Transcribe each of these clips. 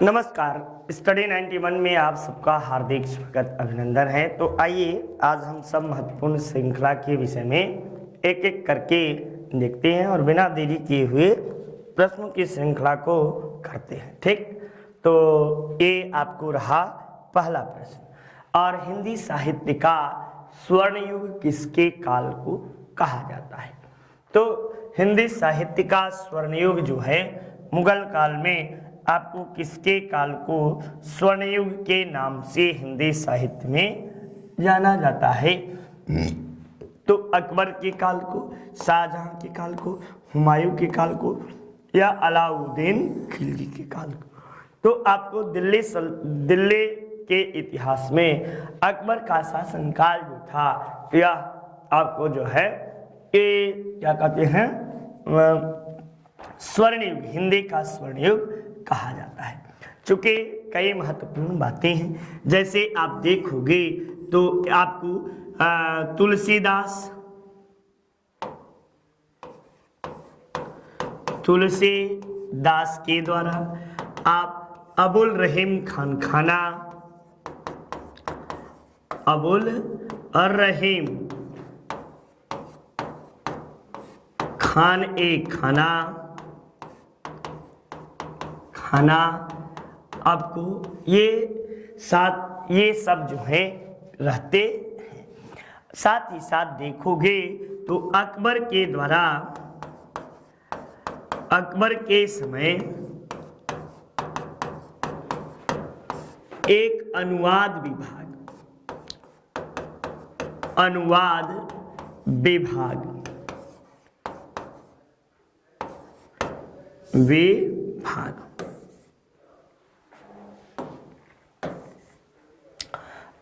नमस्कार, स्टडी 91 में आप सबका हार्दिक स्वागत अभिनंदन है। तो आइए आज हम सब महत्वपूर्ण श्रृंखला के विषय में एक एक करके देखते हैं और बिना देरी किए हुए प्रश्नों की श्रृंखला को करते हैं। ठीक, तो ये आपको रहा पहला प्रश्न। और हिंदी साहित्य का स्वर्ण युग किसके काल को कहा जाता है? तो हिंदी साहित्य का स्वर्ण युग जो है मुगल काल में आपको किसके काल को स्वर्ण युग के नाम से हिंदी साहित्य में जाना जाता है? तो अकबर के काल को, शाहजहां के काल को, हुमायूं के काल को या अलाउद्दीन खिलजी के काल को? तो आपको दिल्ली के इतिहास में अकबर का शासनकाल जो था या आपको जो है ये क्या कहते हैं स्वर्ण युग, हिंदी का स्वर्ण युग कहा जाता है। चूंकि कई महत्वपूर्ण बातें हैं, जैसे आप देखोगे तो आपको तुलसीदास के द्वारा, आप अबुल रहीम खान खाना आपको ये सब जो है रहते हैं। साथ ही साथ देखोगे तो अकबर के द्वारा अकबर के समय एक अनुवाद विभाग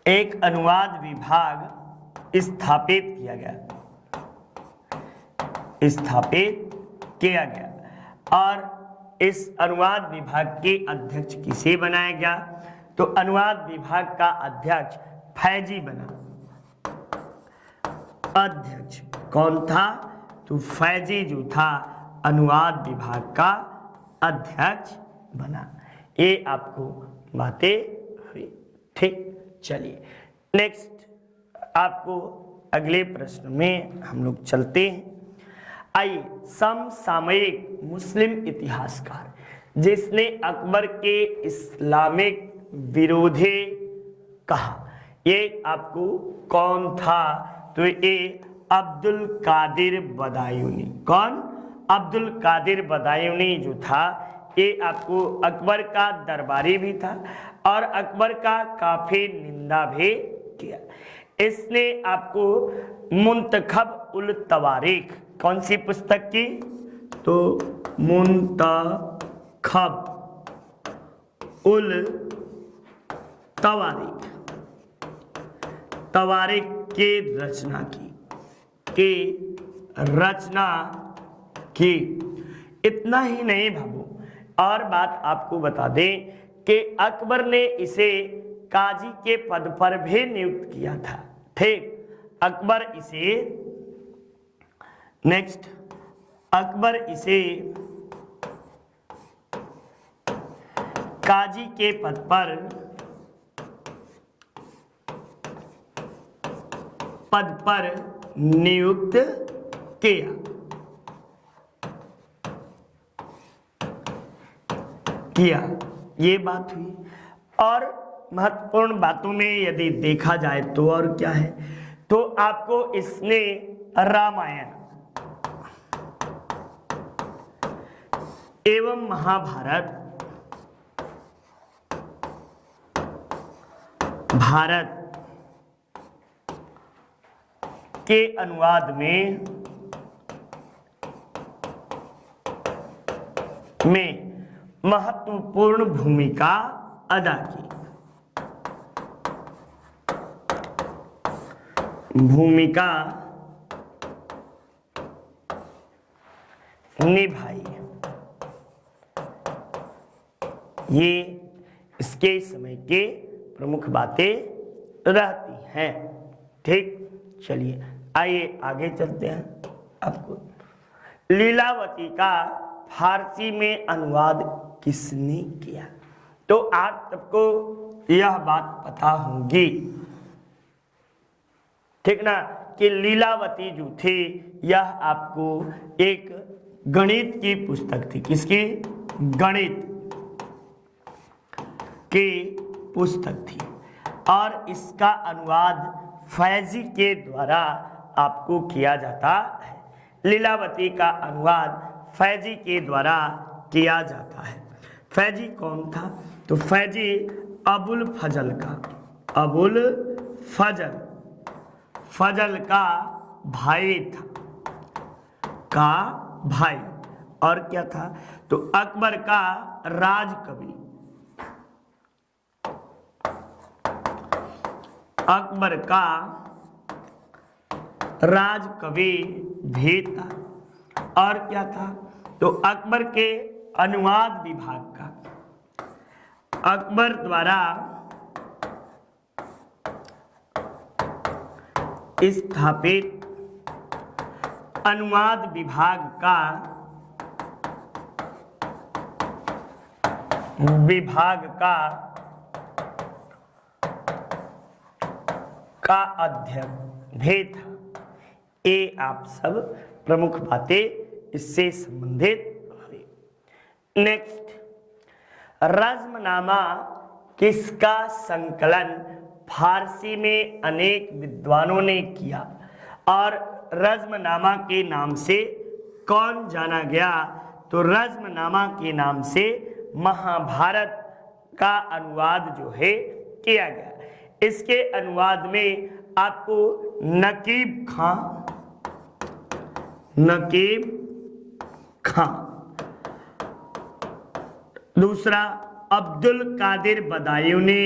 एक अनुवाद विभाग स्थापित किया गया और इस अनुवाद विभाग के अध्यक्ष किसे बनाया गया? तो अनुवाद विभाग का अध्यक्ष फैजी बना। अध्यक्ष कौन था? तो फैजी जो था अनुवाद विभाग का अध्यक्ष बना। ये आपको बातें हुई। ठीक, चलिए नेक्स्ट आपको अगले प्रश्न में हम लोग चलते हैं। आइए, समसामयिक मुस्लिम इतिहासकार जिसने अकबर के इस्लामिक विरोधी कहा, ये आपको कौन था? तो ये अब्दुल कादिर बदायूनी। कौन? अब्दुल कादिर बदायूनी जो था ये आपको अकबर का दरबारी भी था और अकबर का काफी निंदा भी किया। इसने आपको मुंतखब उल तवारीख, कौन सी पुस्तक की? तो मुंतखब उल तवारीख के रचना की। इतना ही नहीं बाबू, और बात आपको बता दें कि अकबर ने इसे काजी के पद पर भी नियुक्त किया था। ठीक, अकबर इसे काजी के पद पर नियुक्त किया। ये बात हुई। और महत्वपूर्ण बातों में यदि देखा जाए तो और क्या है, तो आपको इसने रामायण एवं महाभारत के अनुवाद में महत्वपूर्ण भूमिका अदा की। निभाई। ये इसके समय के प्रमुख बातें रहती हैं। ठीक, चलिए आइए आगे चलते हैं। आपको लीलावती का फारसी में अनुवाद किसने किया? तो आप सबको यह बात पता होगी, ठीक ना, कि लीलावती जो थी यह आपको एक गणित की पुस्तक थी। किसकी? गणित की पुस्तक थी और इसका अनुवाद फैजी के द्वारा आपको किया जाता है। लीलावती का अनुवाद फैजी के द्वारा किया जाता है। फैजी कौन था? तो फैजी अबुल फजल का, अबुल फजल का भाई था, का भाई। और क्या था? तो अकबर का राजकवि, अकबर का राजकवि भी था। और क्या था? तो अकबर के अनुवाद विभाग का, अकबर द्वारा स्थापित अनुवाद विभाग का अध्ययन भी था। ये आप सब प्रमुख बातें इससे संबंधित हुई। नेक्स्ट, रज़्मनामा किसका संकलन फारसी में अनेक विद्वानों ने किया और रज़्मनामा के नाम से कौन जाना गया? तो रज़्मनामा के नाम से महाभारत का अनुवाद जो है किया गया। इसके अनुवाद में आपको नकीब खां, दूसरा अब्दुल कादिर बदायूनी,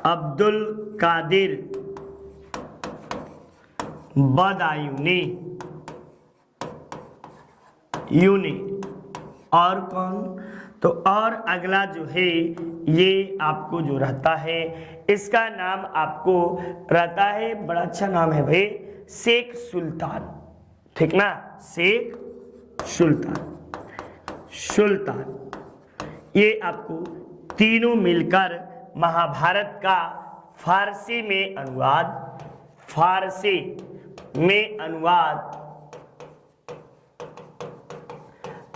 अब्दुल कादिर बदायूनी और कौन? तो और अगला जो है ये आपको जो रहता है इसका नाम आपको रहता है, बड़ा अच्छा नाम है भाई, शेख सुल्तान, ठीक ना, शेख सुल्तान। ये आपको तीनों मिलकर महाभारत का फारसी में अनुवाद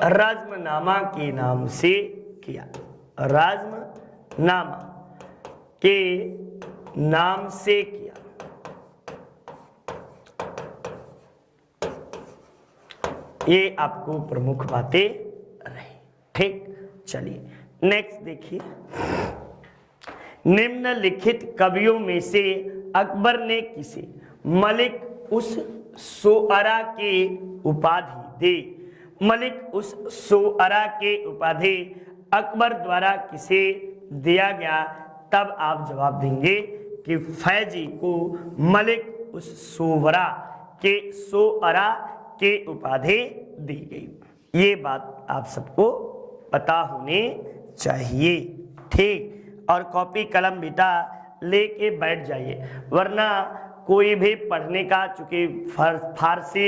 रज़्मनामा के नाम से किया, रज़्मनामा के नाम से किया। ये आपको प्रमुख बातें रही, ठीक। चलिए नेक्स्ट देखिए, निम्नलिखित कवियों में से अकबर ने किसे मलिक उस शोअरा की उपाधि दी? मलिक उस शोअरा के उपाधि अकबर द्वारा किसे दिया गया? तब आप जवाब देंगे कि फैजी को मलिक उस शोअरा के उपाधि दी गई। ये बात आप सबको पता होनी चाहिए, ठीक। और कॉपी कलम बेटा लेके बैठ जाइए, वरना कोई भी पढ़ने का, चूंकि फारसी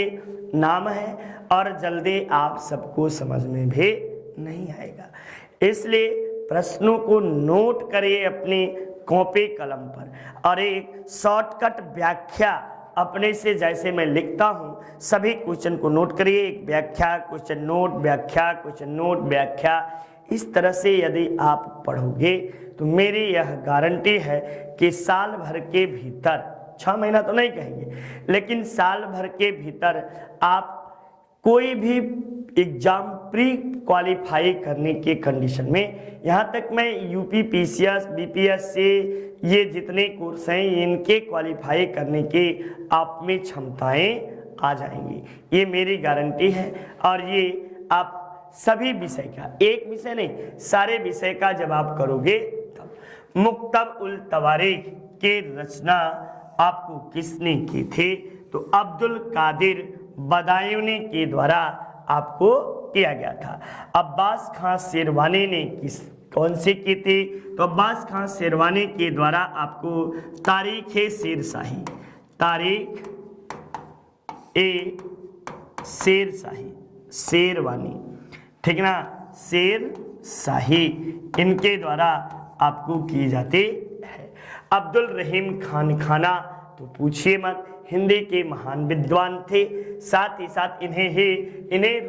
नाम है और जल्दी आप सबको समझ में भी नहीं आएगा, इसलिए प्रश्नों को नोट करिए अपनी कॉपी कलम पर और एक शॉर्टकट व्याख्या अपने से, जैसे मैं लिखता हूं सभी क्वेश्चन को नोट करिए, एक व्याख्या, क्वेश्चन नोट, व्याख्या, क्वेश्चन नोट, व्याख्या। इस तरह से यदि आप पढ़ोगे तो मेरी यह गारंटी है कि साल भर के भीतर, 6 महीना तो नहीं कहेंगे, लेकिन साल भर के भीतर आप कोई भी एग्जाम प्री क्वालिफाई करने के कंडीशन में, यहाँ तक मैं यूपी पीसीएस, बीपीएस से ये जितने कोर्स हैं इनके क्वालिफाई करने के आप में क्षमताएं आ जाएंगी, ये मेरी गारंटी है। और ये आप सभी विषय का, एक विषय नहीं सारे विषय का जब आप करोगे तब। मुक्तब उल तवारीख के रचना आपको किसने की थी? तो अब्दुल कादिर बदायूनी के द्वारा आपको किया गया था। अब्बास खां शेरवानी ने कौन सी की थी? तो अब्बास खां शेरवानी के द्वारा आपको शेरवानी, ठीक ना, शेर शाही, इनके द्वारा आपको की जाती है। अब्दुल रहीम खान खाना तो पूछिए मत, हिंदी के महान विद्वान थे। साथ ही साथ इन्हें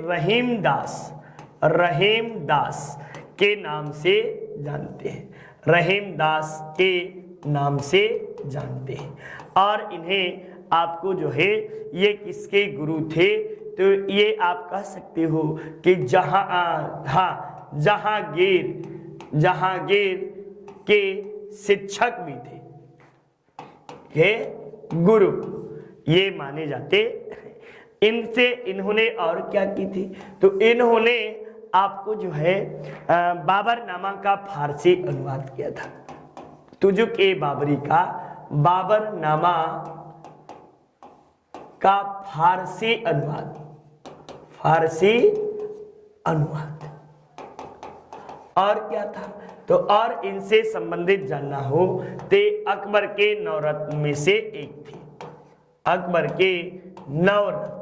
रहीम दास के नाम से जानते हैं, रहीम दास के नाम से जानते हैं। और इन्हें आपको जो है ये किसके गुरु थे, तो ये आप कह सकते हो कि जहांगीर के शिक्षक भी थे, के गुरु ये माने जाते हैं। इन्होंने और क्या की थी, तो इन्होंने आपको जो है बाबरनामा का फारसी अनुवाद किया था। तुजुक ए बाबरी का बाबरनामा का फारसी अनुवाद। और क्या था, तो और इनसे संबंधित जानना हो तो अकबर के नवरत्न में से एक थी, अकबर के नवरत्न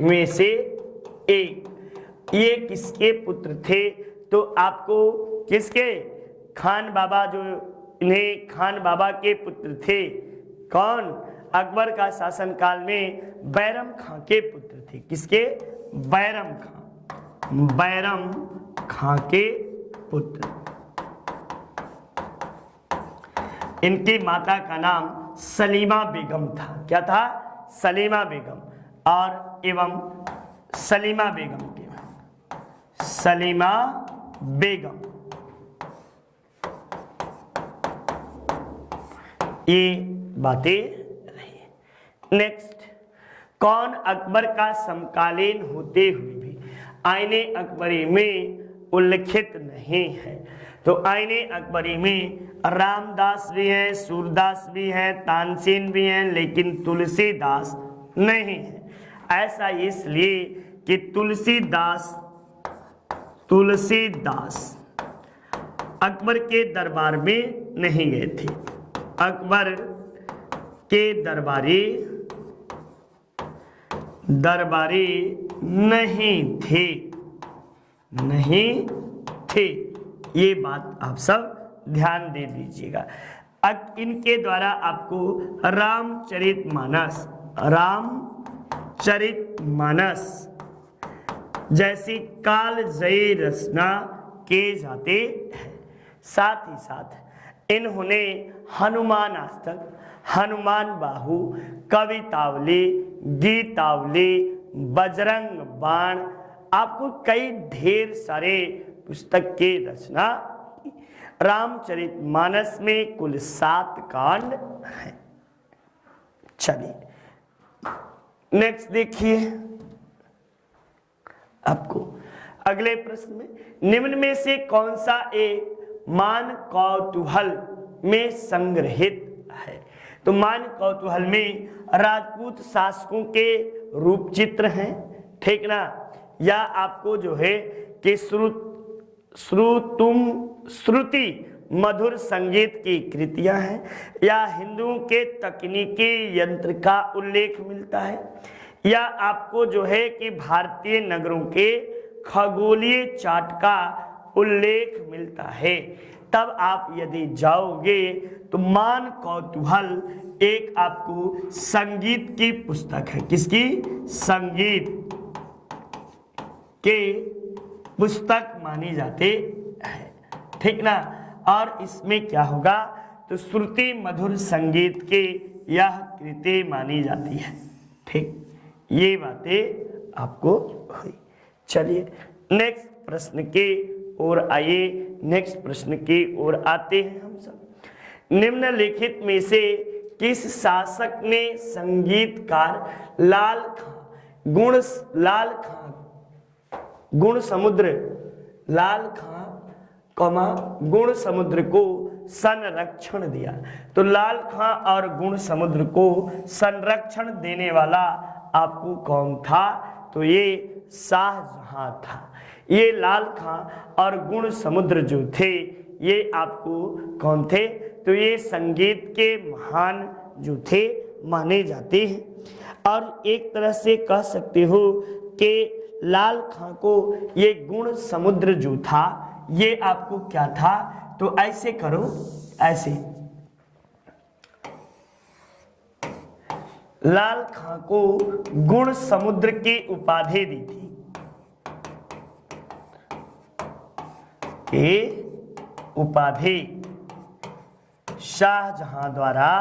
में से एक। ये किसके पुत्र थे, तो आपको किसके, खान बाबा, जो इन्हें खान बाबा के पुत्र थे। कौन, अकबर का शासनकाल में बैरम खां के पुत्र थे। किसके, बैरम खां के पुत्र। इनकी माता का नाम सलीमा बेगम था। क्या था, सलीमा बेगम। और एवं सलीमा बेगम ये बातें रही। नेक्स्ट, कौन अकबर का समकालीन होते हुए भी आईने अकबरी में उल्लिखित नहीं है, तो आईने अकबरी में रामदास भी हैं, सूरदास भी हैं, तानसेन भी हैं, लेकिन तुलसीदास नहीं है। ऐसा इसलिए कि तुलसीदास अकबर के दरबार में नहीं गए थे। अकबर के दरबारी नहीं थे। ये बात आप सब ध्यान दे दीजिएगा। इनके द्वारा आपको रामचरितमानस जैसी कालजयी रचना किए जाते हैं। साथ ही साथ इन्होंने हनुमान आस्तक, हनुमान बाहु, कवितावली, गीतावली, बजरंग बाण, आपको कई ढेर सारे पुस्तक की रचना की। रामचरितमानस में कुल 7 कांड हैं। चलिए नेक्स्ट देखिए, आपको अगले प्रश्न में निम्न में से कौन सा एक मान कौतूहल में संग्रहित है। तो मान कौतूहल में राजपूत शासकों के रूप चित्र हैं, ठीक ना, या आपको जो है कि श्रुति मधुर संगीत की कृतियां हैं, या हिंदुओं के तकनीकी यंत्र का उल्लेख मिलता है, या आपको जो है कि भारतीय नगरों के खगोलीय चार्ट का उल्लेख मिलता है। तब आप यदि जाओगे तो मान कौतूहल एक आपको संगीत की पुस्तक है। किसकी, संगीत के पुस्तक मानी जाते हैं, ठीक ना। और इसमें क्या होगा, तो श्रुति मधुर संगीत के यह कृति मानी जाती है, ठीक। ये बातें आपको हुई। चलिए नेक्स्ट प्रश्न के ओर आइए, नेक्स्ट प्रश्न की ओर आते हैं हम सब। निम्नलिखित में से किस शासक ने संगीतकार लाल खां गुण समुद्र को संरक्षण दिया। तो लाल खां और गुण समुद्र को संरक्षण देने वाला आपको कौन था, तो ये शाहजहां था। ये लाल खां और गुण समुद्र जो थे ये आपको कौन थे, तो ये संगीत के महान जो थे माने जाते हैं। और एक तरह से कह सकते हो कि लाल खां को ये गुण समुद्र जो था ये आपको क्या था, तो ऐसे करो, ऐसे लाल खां को गुण समुद्र की उपाधि दी थी। ये उपाधि शाहजहां द्वारा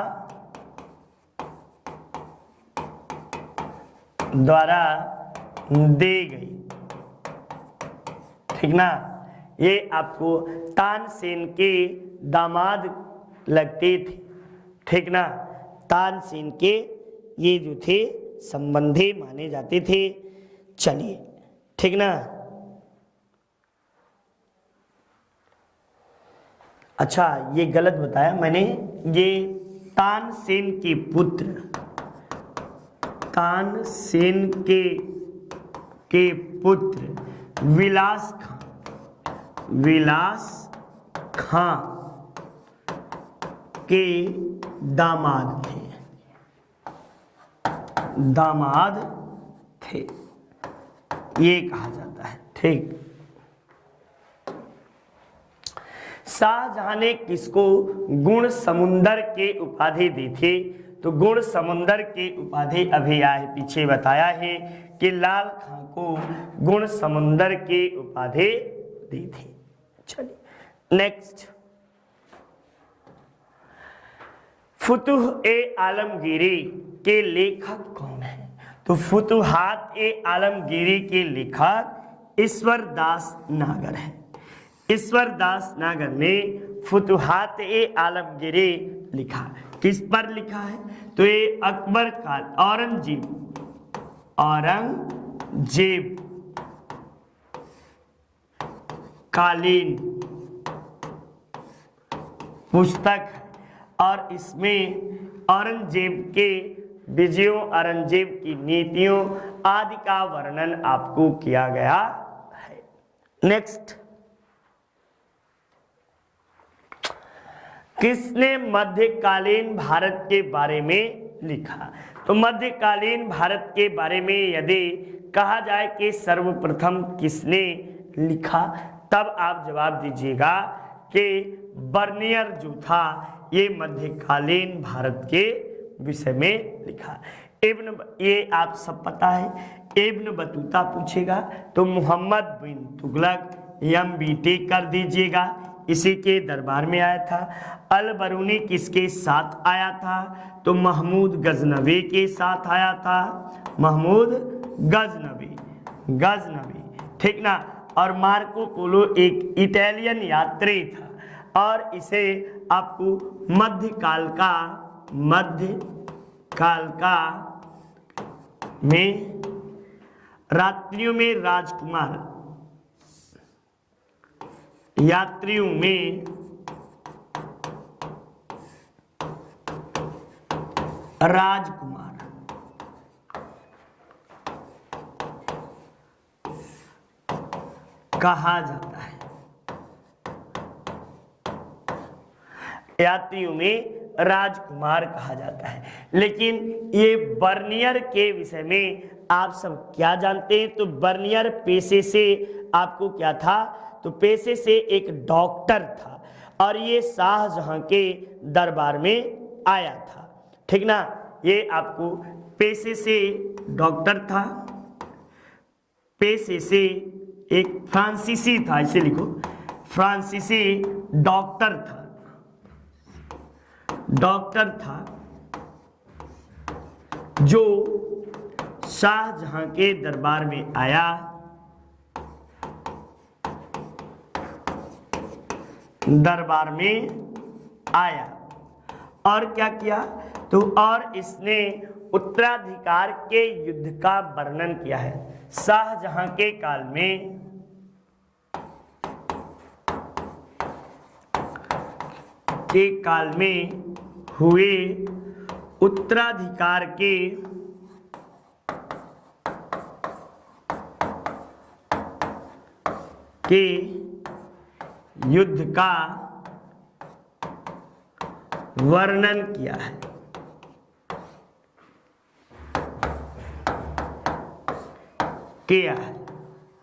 दी गई, ठीक ना। ये आपको तानसेन के दामाद लगते थे, ठीक ना। तानसेन के ये जो थे संबंधी माने जाते थे। चलिए, ठीक ना। अच्छा, ये गलत बताया मैंने, ये तानसेन के पुत्र, तानसेन के पुत्र विलास खां के दामाद थे, ये कहा जाता है, ठीक। शाहजहां ने किसको गुण समुंदर के उपाधि दी थी, तो गुण समुंदर की उपाधि अभी आए पीछे बताया है कि लाल खां को गुण समुंदर की उपाधि दी थी। चलिए नेक्स्ट, फुतुह ए आलमगीरी के लेखक कौन है, तो फुतुहात ए आलमगीरी के लेखक ईश्वर दास नागर है। ईश्वर दास नागर ने फुतुहात ए आलमगीरी लिखा। किस पर लिखा है, तो ये अकबर काल औरंगजेब कालीन पुस्तक है, और इसमें औरंगजेब के विजयों, औरंगजेब की नीतियों आदि का वर्णन आपको किया गया है। नेक्स्ट, किसने मध्यकालीन भारत के बारे में लिखा, तो मध्यकालीन भारत के बारे में यदि कहा जाए कि सर्वप्रथम किसने लिखा, तब आप जवाब दीजिएगा कि बर्नियर जो था ये मध्यकालीन भारत के विषय में लिखा। ये आप सब पता है। इब्न बतूता पूछेगा तो मोहम्मद बिन तुगलक MBT कर दीजिएगा, इसी के दरबार में आया था। अल बरूनी किसके साथ आया था, तो महमूद गजनवी के साथ आया था, महमूद गजनवी, ठीक ना। और मार्को पोलो एक इटालियन यात्री था, और इसे आपको मध्यकाल का में रात्रियों में राजकुमार, यात्रियों में राजकुमार कहा जाता है। यात्रियों में राजकुमार कहा जाता है। लेकिन ये बर्नियर के विषय में आप सब क्या जानते हैं, तो बर्नियर पेशे से आपको क्या था, तो पेशे से एक डॉक्टर था, और ये शाहजहां के दरबार में आया था, ठीक ना। ये आपको पेशे से डॉक्टर था, पेशे से एक फ्रांसीसी था, इसे लिखो, फ्रांसीसी डॉक्टर था जो शाहजहां के दरबार में आया, और क्या किया, तो और इसने उत्तराधिकार के युद्ध का वर्णन किया है। शाहजहां के काल में हुए उत्तराधिकार के युद्ध का वर्णन किया है। किया है।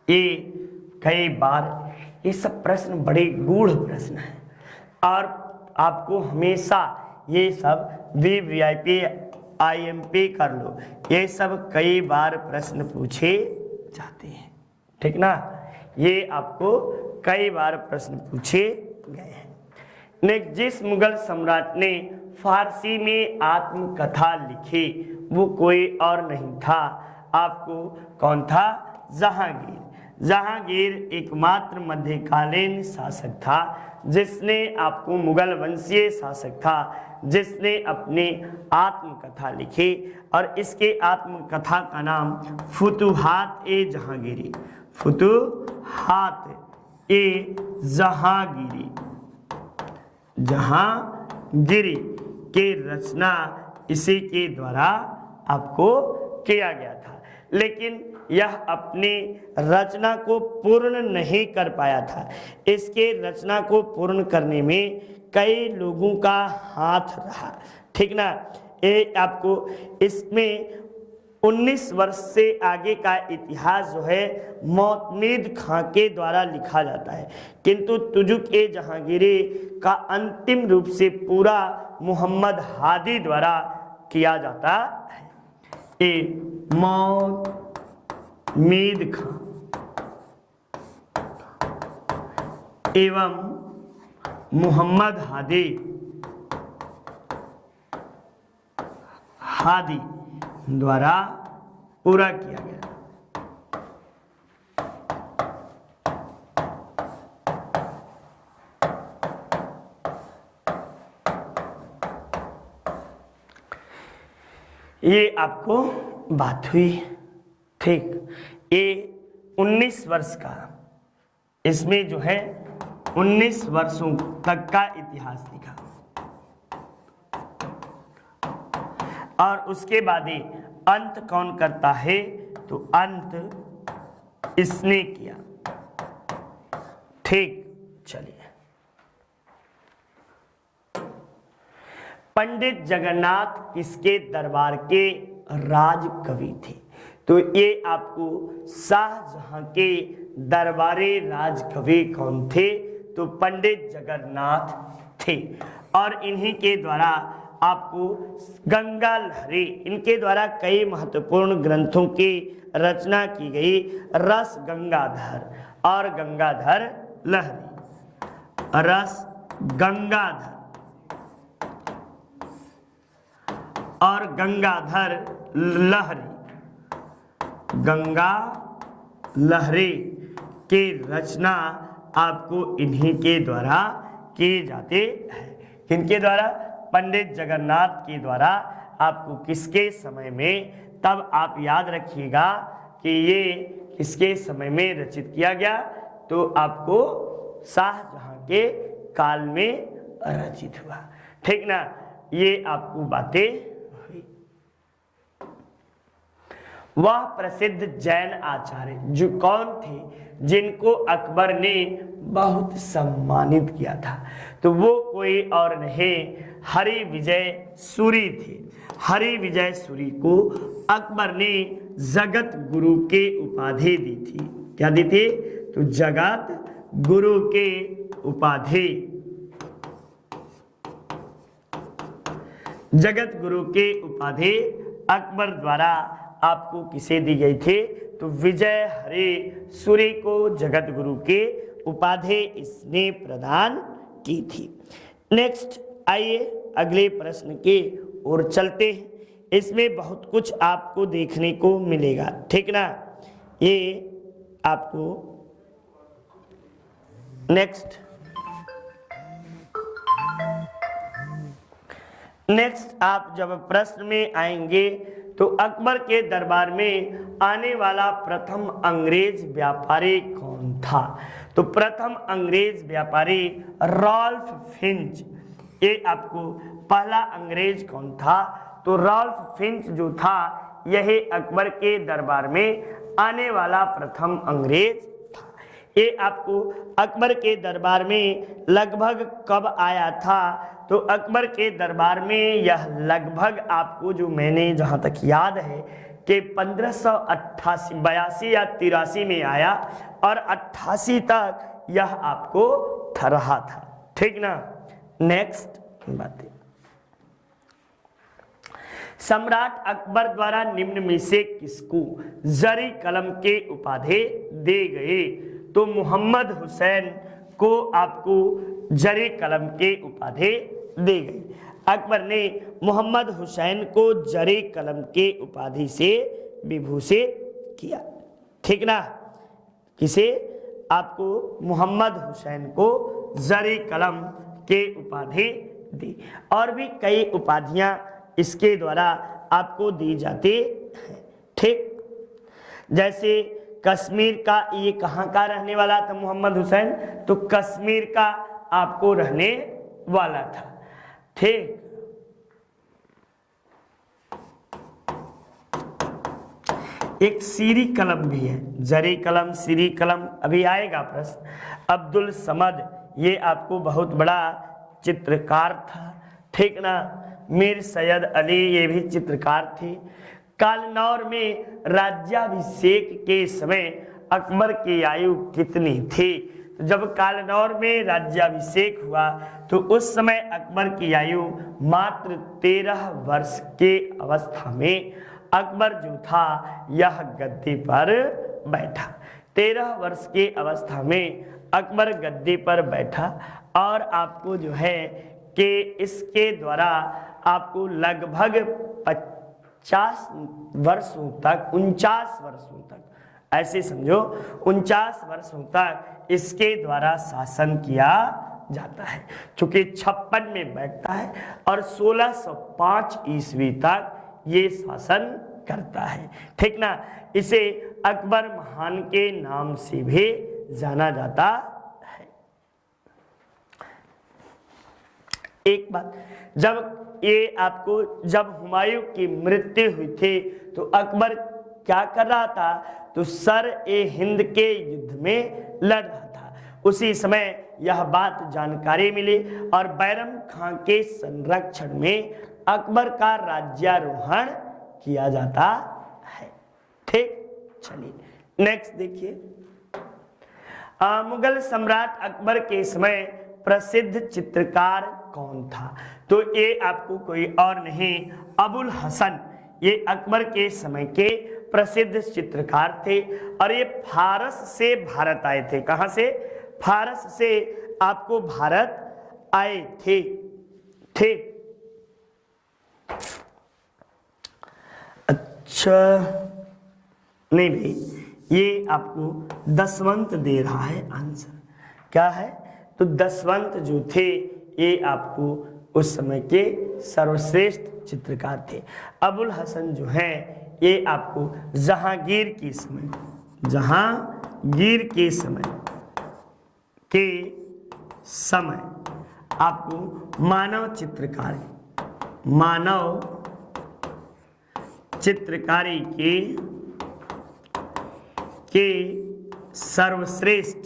ये कई बार, ये सब प्रश्न बड़े गूढ़ प्रश्न हैं और आपको हमेशा ये सब VVIP IMP कर लो, ये सब कई बार प्रश्न पूछे जाते हैं, ठीक ना। ये आपको कई बार प्रश्न पूछे गए हैं। नेक्स्ट, जिस मुगल सम्राट ने फारसी में आत्मकथा लिखी वो कोई और नहीं था, आपको कौन था? जहांगीर। जहांगीर एकमात्र मध्यकालीन शासक था जिसने, आपको मुगल वंशीय शासक था जिसने अपनी आत्मकथा लिखी और इसके आत्मकथा का नाम फुतुहात-ए-जहांगीरी, फुतुहात-ए-जहांगीरी, जहांगीरी के रचना इसी के द्वारा आपको किया गया था। लेकिन यह अपनी रचना को पूर्ण नहीं कर पाया था। इसके रचना को पूर्ण करने में कई लोगों का हाथ रहा, ठीक ना। ये आपको इसमें 19 वर्ष से आगे का इतिहास जो है मोतमीद खां के द्वारा लिखा जाता है, किंतु तुजुक-ए-जहांगीरी का अंतिम रूप से पूरा मोहम्मद हादी द्वारा किया जाता है। ये मोतमीद खां एवं मोहम्मद हादी द्वारा पूरा किया गया। ये आपको बात हुई, ठीक। ये 19 वर्ष का, इसमें जो है 19 वर्षों तक का इतिहास लिखा और उसके बाद ही अंत कौन करता है? तो अंत इसने किया, ठीक। चलिए, पंडित जगन्नाथ किसके दरबार के राजकवि थे? तो ये आपको शाहजहां के दरबारी राजकवि कौन थे? तो पंडित जगन्नाथ थे और इन्हीं के द्वारा आपको गंगा लहरी, इनके द्वारा कई महत्वपूर्ण ग्रंथों की रचना की गई। रस गंगाधर और गंगाधर लहरी, रस गंगाधर और गंगाधर लहरी, गंगा लहरी की रचना आपको इन्हीं के द्वारा किए जाते हैं। किनके द्वारा? पंडित जगन्नाथ के द्वारा। आपको किसके समय में? तब आप याद रखिएगा कि ये किसके समय में रचित किया गया? तो आपको शाहजहां के काल में रचित हुआ, ठीक ना। ये आपको बातें हुई। वह प्रसिद्ध जैन आचार्य जो कौन थे, जिनको अकबर ने बहुत सम्मानित किया था? तो वो कोई और नहीं, हरि विजय सूरी थे। हरि विजय सूरी को अकबर ने जगत गुरु के उपाधि दी थी। क्या दी थी? तो जगत गुरु के उपाधि, जगत गुरु के उपाधि अकबर द्वारा आपको किसे दी गई थी? तो विजय हरि सूरी को जगत गुरु के उपाधि इसने प्रदान की थी। नेक्स्ट, आइए अगले प्रश्न के ओर चलते हैं। इसमें बहुत कुछ आपको देखने को मिलेगा, ठीक ना। ये आपको नेक्स्ट आप जब प्रश्न में आएंगे तो अकबर के दरबार में आने वाला प्रथम अंग्रेज व्यापारी कौन था? तो प्रथम अंग्रेज व्यापारी रॉल्फ फिंच। ये आपको पहला अंग्रेज कौन था? तो रॉल्फ फिंच जो था, यही अकबर के दरबार में आने वाला प्रथम अंग्रेज था। ये आपको अकबर के दरबार में लगभग कब आया था? तो अकबर के दरबार में यह लगभग आपको जो मैंने जहाँ तक याद है कि 1588 82 या 83 में आया और 88 तक यह आपको रहा था। ठीक ना। नेक्स्ट बात है, सम्राट अकबर द्वारा निम्न में से किसको जरी कलम के उपाधि दे गए? तो मोहम्मद हुसैन को आपको जरी कलम के उपाधि दे गई। अकबर ने मोहम्मद हुसैन को जरी कलम के उपाधि से विभूषित किया। ठीक ना। किसे? आपको मोहम्मद हुसैन को जरी कलम के उपाधि दी। और भी कई उपाधियां इसके द्वारा आपको दी जाती है। ठीक, जैसे कश्मीर का, ये कहाँ का रहने वाला था मोहम्मद हुसैन? तो कश्मीर का आपको रहने वाला था। ठीक, एक सीरी कलम भी है, जरी कलम, सीरी कलम, अभी आएगा प्रश्न। अब्दुल समद, ये आपको बहुत बड़ा चित्रकार था। ठीक ना। मीर सैयद अली, ये भी चित्रकार थे। कालनौर में राज्याभिषेक के समय अकबर की आयु कितनी थी? जब कालनौर में राज्याभिषेक हुआ तो उस समय अकबर की आयु मात्र 13 वर्ष के अवस्था में अकबर जो था यह गद्दी पर बैठा। 13 वर्ष के अवस्था में अकबर गद्दी पर बैठा और आपको जो है कि इसके द्वारा आपको लगभग 50 वर्षों तक, 49 वर्षों तक, ऐसे समझो 49 वर्षों तक इसके द्वारा शासन किया जाता है। चूंकि 56 में बैठता है और 1605 ईस्वी तक ये शासन करता है। ठीक ना। इसे अकबर महान के नाम से भी जाना जाता है। एक बात, जब ये आपको, जब हुमायूं की मृत्यु हुई थी तो अकबर क्या कर रहा था? तो सर ए हिंद के युद्ध में लड़ रहा था। उसी समय यह बात जानकारी मिली और बैरम खां के संरक्षण में अकबर का राज्यारोहण किया जाता है। ठीक, चलिए नेक्स्ट देखिए। मुगल सम्राट अकबर के समय प्रसिद्ध चित्रकार कौन था? तो ये आपको कोई और नहीं, अबुल हसन, ये अकबर के समय के प्रसिद्ध चित्रकार थे और ये फारस से भारत आए थे। कहां से? फारस से आपको भारत आए थे। ठीक, अच्छा, नहीं भाई, ये आपको दसवंत दे रहा है आंसर। क्या है? तो दसवंत जो थे ये आपको उस समय के सर्वश्रेष्ठ चित्रकार थे। अबुल हसन जो है ये आपको जहांगीर के समय, जहांगीर के समय आपको मानव चित्रकारी के सर्वश्रेष्ठ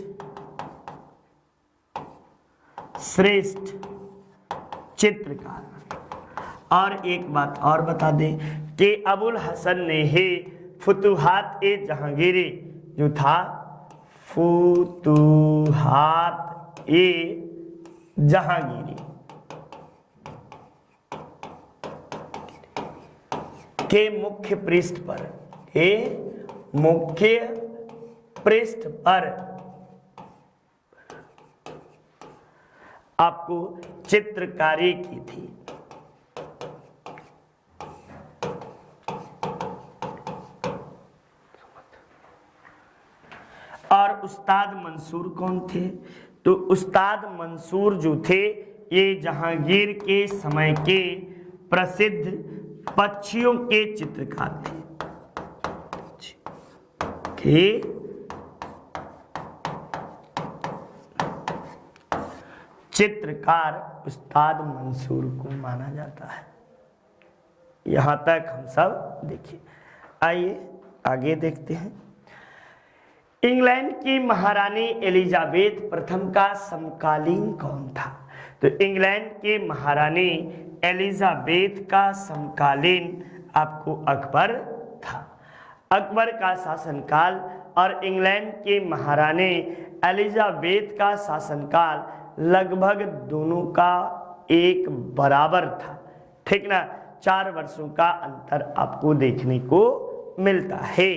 चित्रकार। और एक बात और बता दें कि अबुल हसन ने ही फुतुहात ए जहांगीरी जो था, फुतुहात ए जहांगीरी के मुख्य पृष्ठ पर आपको चित्रकारी की थी। और उस्ताद मंसूर कौन थे? तो उस्ताद मंसूर जो थे ये जहांगीर के समय के प्रसिद्ध पक्षियों के चित्रकार थे। चित्रकार उस्ताद मंसूर को माना जाता है। यहां तक हम सब देखिए। आइए आगे देखते हैं। इंग्लैंड की महारानी एलिजाबेथ प्रथम का समकालीन कौन था? तो इंग्लैंड की महारानी एलिजाबेथ का समकालीन आपको अकबर था। अकबर का शासनकाल और इंग्लैंड की महारानी एलिजाबेथ का शासनकाल लगभग दोनों का एक बराबर था, ठीक ना। 4 वर्षों का अंतर आपको देखने को मिलता है,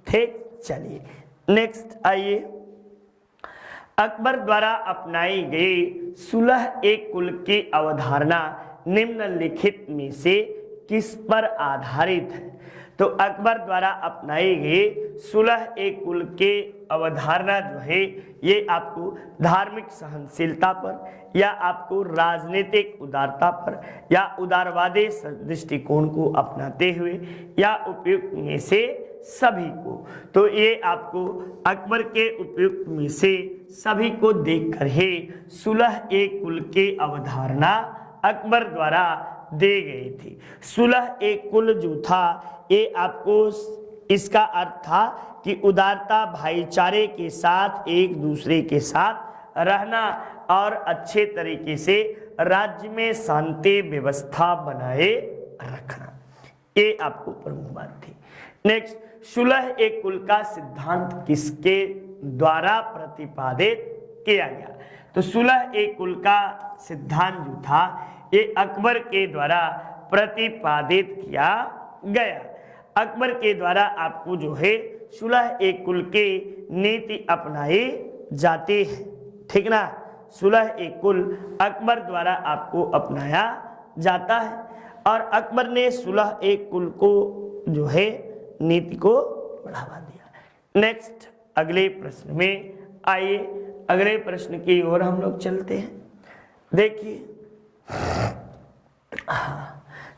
ठीक। चलिए नेक्स्ट आइए, अकबर द्वारा अपनाई गई सुलह एक कुल की अवधारणा निम्नलिखित में से किस पर आधारित है? तो अकबर द्वारा अपनाई गई सुलह एक कुल के अवधारणा जो है ये आपको धार्मिक सहनशीलता पर या आपको राजनीतिक उदारता पर या उदारवादी दृष्टिकोण को अपनाते हुए या उपयुक्त में से सभी को, तो ये आपको अकबर के उपयुक्त में से सभी को देखकर ही सुलह एक कुल की अवधारणा अकबर द्वारा दे गई थी। सुलह एक कुल जो था ये आपको इसका अर्थ था कि उदारता, भाईचारे के साथ एक दूसरे के साथ रहना और अच्छे तरीके से राज्य में शांति व्यवस्था बनाए रखना, ये आपको प्रमुख बात थी। नेक्स्ट, सुलह एक कुल का सिद्धांत किसके द्वारा प्रतिपादित किया गया? तो सुलह एक कुल का सिद्धांत जो था ये अकबर के द्वारा प्रतिपादित किया गया। अकबर के द्वारा आपको जो है सुलह एक कुल के नीति अपनाई जाती है, ठीक ना। सुलह एक कुल अकबर द्वारा आपको अपनाया जाता है और अकबर ने सुलह एक कुल को जो है नीति को बढ़ावा दिया। नेक्स्ट अगले प्रश्न में आइए, अगले प्रश्न की ओर हम लोग चलते हैं। देखिए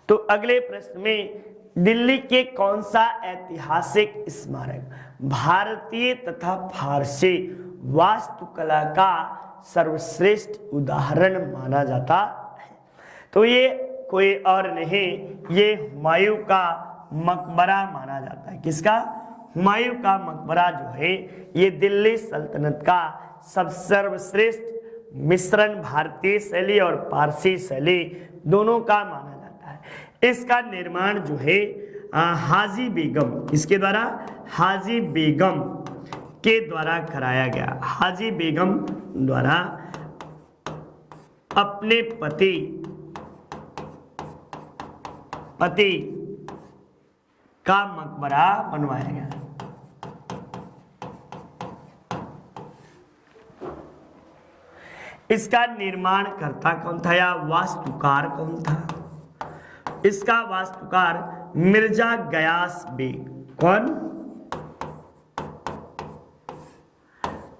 तो अगले प्रश्न में दिल्ली के कौन सा ऐतिहासिक स्मारक भारतीय तथा फारसी वास्तुकला का सर्वश्रेष्ठ उदाहरण माना जाता है? तो ये कोई और नहीं, ये हुमायूं का मकबरा माना जाता है। किसका? हुमायूं का मकबरा जो है ये दिल्ली सल्तनत का सब सर्वश्रेष्ठ मिश्रण भारतीय शैली और पारसी शैली दोनों का माना जाता है। इसका निर्माण जो है हाजी बेगम, इसके द्वारा हाजी बेगम के द्वारा कराया गया। हाजी बेगम द्वारा अपने पति का मकबरा बनवाया गया। इसका निर्माण करता कौन था या वास्तुकार कौन था? इसका वास्तुकार मिर्जा गयास बेग। कौन?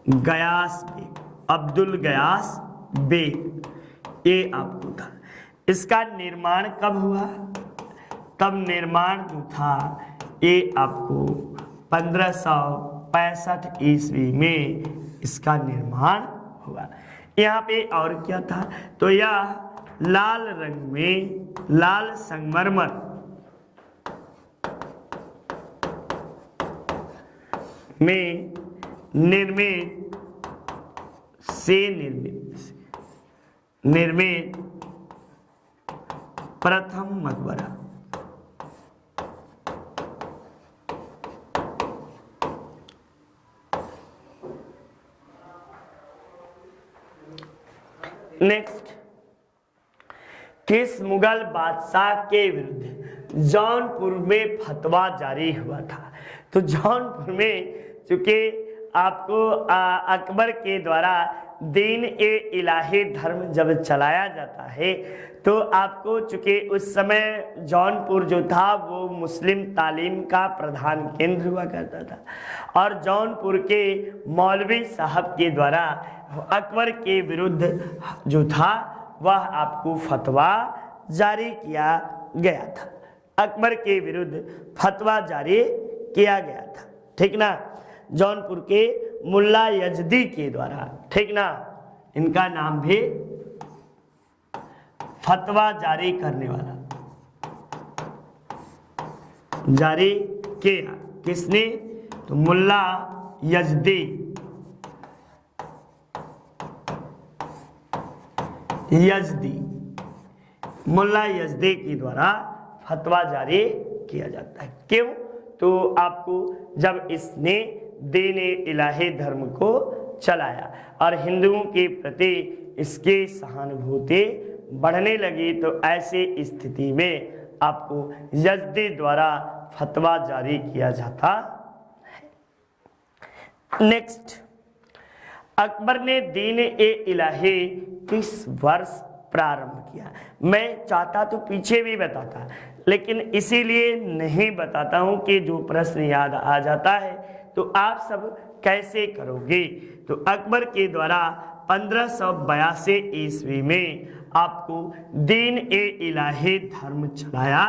गयास बेग, अब्दुल गयास बेग, ये आपको था। इसका निर्माण कब हुआ? तब निर्माण जो था ये आपको 1565 ईस्वी में इसका निर्माण हुआ। यहाँ पे और क्या था? तो यह लाल रंग में लाल संगमरमर में निर्मित प्रथम मकबरा। नेक्स्ट, किस मुगल बादशाह के विरुद्ध जौनपुर में फतवा जारी हुआ था? तो जौनपुर में चूंकि आपको अकबर के द्वारा दीन ए इलाही धर्म जब चलाया जाता है तो आपको चूंकि उस समय जौनपुर जो था वो मुस्लिम तालीम का प्रधान केंद्र हुआ करता था और जौनपुर के मौलवी साहब के द्वारा अकबर के विरुद्ध जो था वह आपको फतवा जारी किया गया था। अकबर के विरुद्ध फतवा जारी किया गया था, ठीक ना। जौनपुर के मुल्ला यजदी के द्वारा, ठीक ना, इनका नाम भी फतवा जारी करने वाला जारी किया। किसने? तो मुल्ला यजदी, यजदी, मुल्ला यजदी के द्वारा फतवा जारी किया जाता है। क्यों? तो आपको जब इसने दीन इलाही धर्म को चलाया और हिंदुओं के प्रति इसकी सहानुभूति बढ़ने लगी, तो ऐसे स्थिति में आपको यजदी द्वारा फतवा जारी किया जाता है। नेक्स्ट, अकबर ने दीन ए इलाही किस वर्ष प्रारंभ किया? मैं चाहता तो पीछे भी बताता, लेकिन इसीलिए नहीं बताता हूं कि जो प्रश्न याद आ जाता है तो आप सब कैसे करोगे। तो अकबर के द्वारा 1582 ईस्वी में आपको दीन ए इलाही धर्म चलाया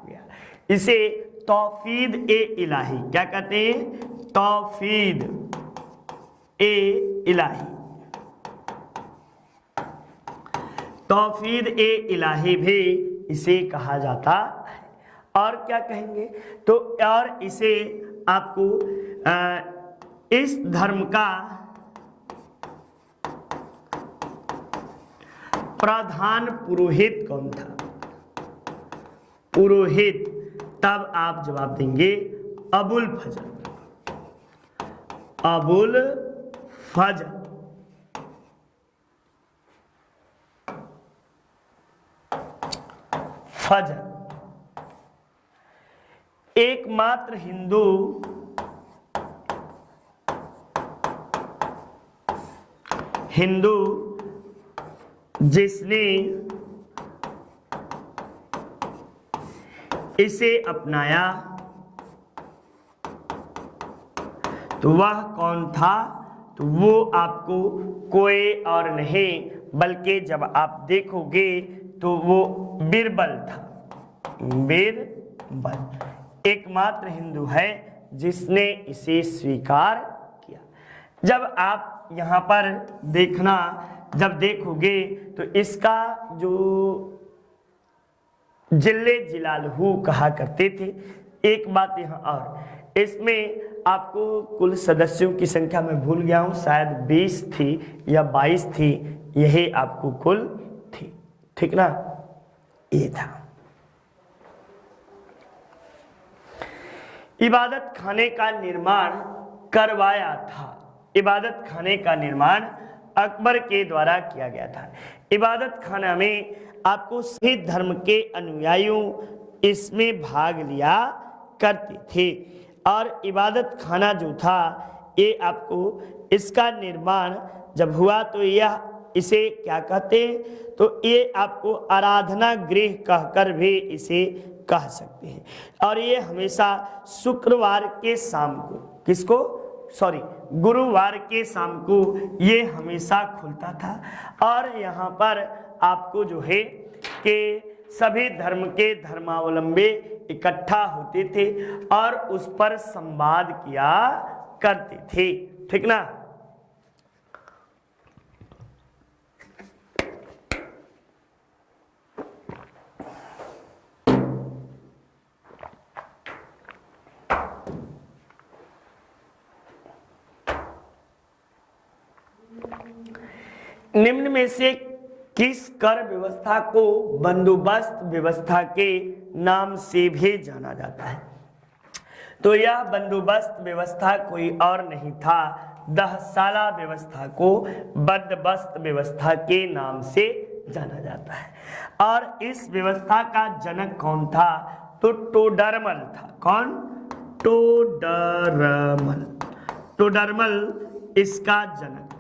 गया। इसे तौहीद ए इलाही क्या कहते हैं? तौहीद ए इलाही, तौहीद ए इलाही भी इसे कहा जाता है। और क्या कहेंगे? तो और इसे आपको इस धर्म का प्रधान पुरोहित कौन था? पुरोहित, तब आप जवाब देंगे अबुल फजल, अबुल फजल। फजल एकमात्र हिंदू जिसने इसे अपनाया, तो वह कौन था? तो वो आपको कोई और नहीं बल्कि जब आप देखोगे तो वो बीरबल था। बीरबल एकमात्र हिंदू है जिसने इसे स्वीकार किया। जब आप यहाँ पर देखना, जब देखोगे तो इसका जो जिले जिलालहू कहा करते थे। एक बात यहाँ और, इसमें आपको कुल सदस्यों की संख्या मैं भूल गया हूँ, शायद 20 थी या 22 थी, यही आपको कुल थी। ठीक ना? ये था। इबादत खाने का निर्माण करवाया था। इबादत खाने का निर्माण अकबर के द्वारा किया गया था। इबादत खाना में आपको सभी धर्म के अनुयायियों इसमें भाग लिया करते थे। और इबादत खाना जो था, ये आपको इसका निर्माण जब हुआ तो यह इसे क्या कहते हैं? तो ये आपको आराधना गृह कहकर भी इसे कह सकते हैं। और ये हमेशा शुक्रवार के शाम को, किसको? गुरुवार के शाम को ये हमेशा खुलता था। और यहाँ पर आपको जो है कि सभी धर्म के धर्मावलंबी इकट्ठा होते थे और उस पर संवाद किया करते थे। ठीक ना? निम्न में से किस कर व्यवस्था को बंदोबस्त व्यवस्था के नाम से भी जाना जाता है? तो यह बंदोबस्त व्यवस्था कोई और नहीं था, दहसाला व्यवस्था को बंदोबस्त व्यवस्था के नाम से जाना जाता है। और इस व्यवस्था का जनक कौन था? तो टोडरमल था। कौन? टोडरमल। टोडरमल इसका जनक था,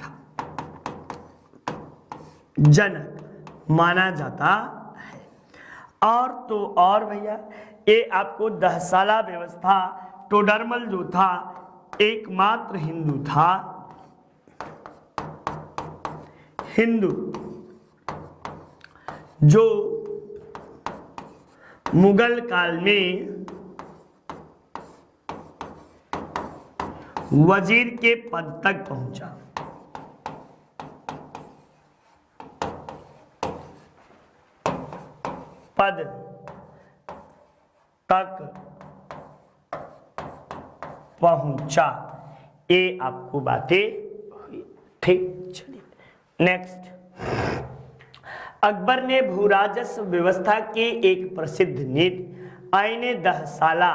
जनक माना जाता है। और तो और भैया, ये आपको दहसाला व्यवस्था, टोडरमल जो था एकमात्र हिंदू था, हिंदू जो मुगल काल में वजीर के पद तक पहुंचा। पद तक पहुंचा, ये आपको बातें हुई। ठीक, चलिए नेक्स्ट। अकबर ने भूराजस्व व्यवस्था की एक प्रसिद्ध नीति आईने दहसाला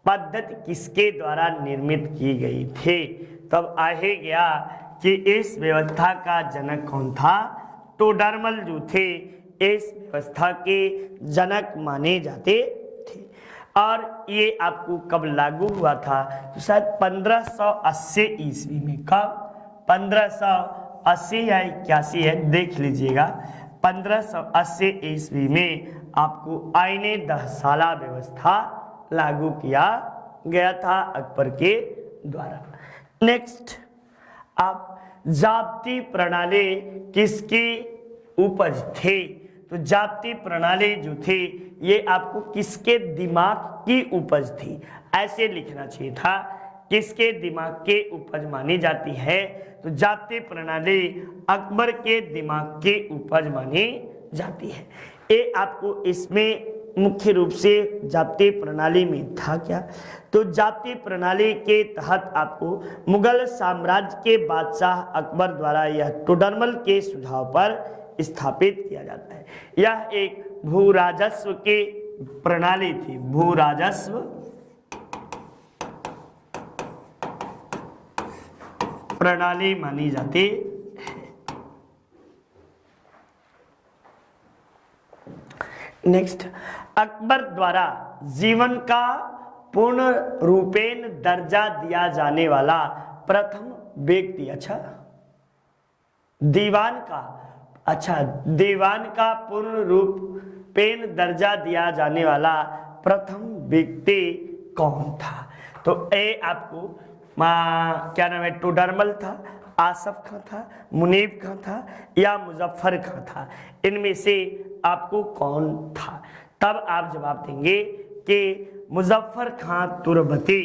पद्धति किसके द्वारा निर्मित की गई थी? तब आगे गया कि इस व्यवस्था का जनक कौन था? टोडरमल जो थे इस व्यवस्था के जनक माने जाते थे। और ये आपको कब लागू हुआ था? तो शायद 1580 ईस्वी में। कब? 1580 या 81 है, देख लीजिएगा। 1580 ईस्वी में आपको आईने दहसाला व्यवस्था लागू किया गया था अकबर के द्वारा। नेक्स्ट, आप जाब्ती प्रणाली किसकी उपज थे? तो जाब्ती प्रणाली जो थी ये आपको किसके दिमाग की उपज थी? ऐसे लिखना चाहिए था, किसके दिमाग के उपज मानी जाती है? तो जाब्ती प्रणाली अकबर के दिमाग की उपज मानी जाती है। ये आपको इसमें मुख्य रूप से जाब्ती प्रणाली में था क्या? तो जाब्ती प्रणाली के तहत आपको मुगल साम्राज्य के बादशाह अकबर द्वारा यह टोडरमल के सुझाव पर स्थापित किया जाता है। यह एक भूराजस्व की प्रणाली थी, भूराजस्व प्रणाली मानी जाती है। नेक्स्ट, अकबर द्वारा जीवन का पूर्ण रूपेण दर्जा दिया जाने वाला प्रथम व्यक्ति, दीवान का पूर्ण रूपेण दर्जा दिया जाने वाला प्रथम व्यक्ति कौन था? तो ए आपको क्या नाम है? टोडरमल था, आसफ खां था, मुनीब खां था या मुजफ्फर खां था? इनमें से आपको कौन था? तब आप जवाब देंगे कि मुजफ्फर खां तुर्बती,